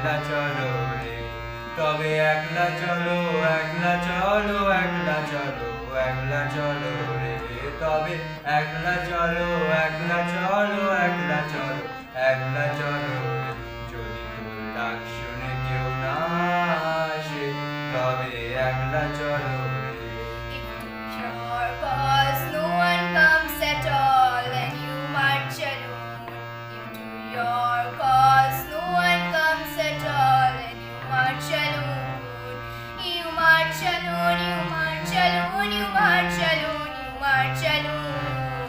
একলা চলো রে, তবে একলা চলো, একলা চলো, একলা চলো, একলা চলো রে, তবে একলা চলো, একলা চলো, একলা চলো, একলা চলো রে। যদি তোর ডাক শুনে কেউ না আসে, তবে একলা চলো রে। Your cause no one comes at all, and you march alone. If to your cause no one comes at all, and you march alone. You march alone, you march alone, you march alone, you march alone.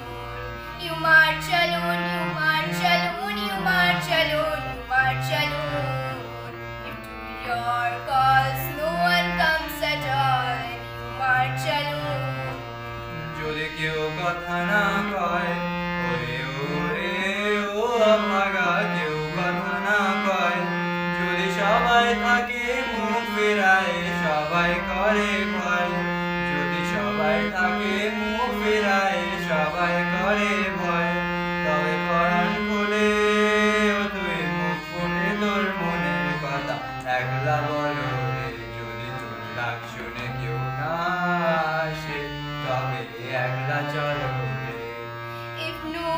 You march alone, you march alone, you march alone, you march alone. If to your cause no one comes at all, and you march alone. যদি কেউ কথা না কয়, ওরে ওরে ও ভাগা, কেউ কথা না কয়, যদি সবাই থাকে মুখ ফেরায়, সবাই করে ভয়, যদি সবাই থাকে মুখ ফেরায়, সবাই করে ভয়, তবে পরাণ খুলে ও তুই মুখ ফুটে তোর মনের কথা একলা বলো রে। যদি তোর ডাক শুনে কেউ না আসে, তবে একলা চলো রে। If no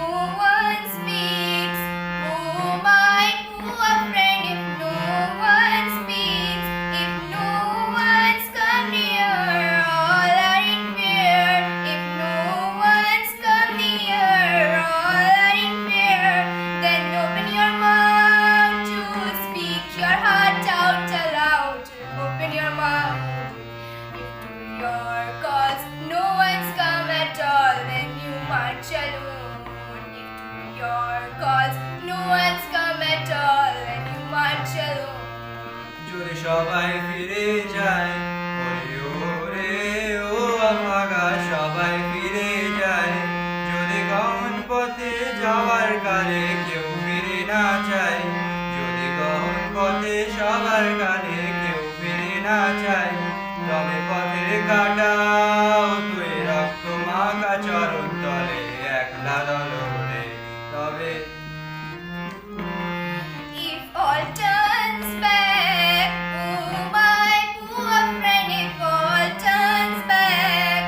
one speaks, oh my poor friend, if no one speaks, if no one's come near, all are in fear. If no one's come near, all are in fear. Then open your mouth to speak your heart out aloud. Open your mouth. If to your cause no one's come at all, then you march alone. If to your cause no one's come at all, then you march alone. যদি সবাই ফিরে যায়, ওরে ওরে ও ভাগা, সবাই ফিরে যায়, যদি গহন পথে যাওয়ার কালে কেউ ফিরে না চায়, যদি গহন পথে সবার কালে কেউ ফিরে না চায়, তবে পথের কাটাও তুই রক্ত মাখা চরণ তলে একলা দলো রে, তবে If all turns back, oh my poor friend, if all turns back,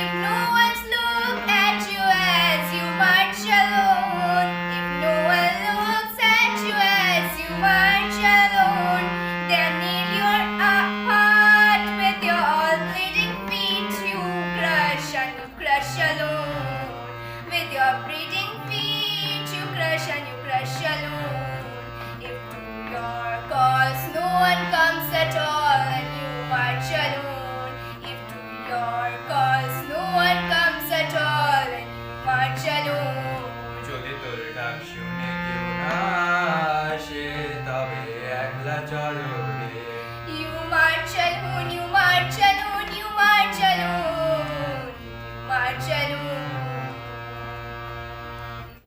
if no one's look at you as you march alone, if no one looks at you as you march alone, then kneel your heart with your all bleeding feet, you crush and you crush alone. With your bleeding feet, you crush and you crush alone. If to your cause no one comes at all, and you march alone. If to your cause no one comes at all, and you march alone. যদি তোর ডাক শুনে কেউ না আসে, তবে একলা চলো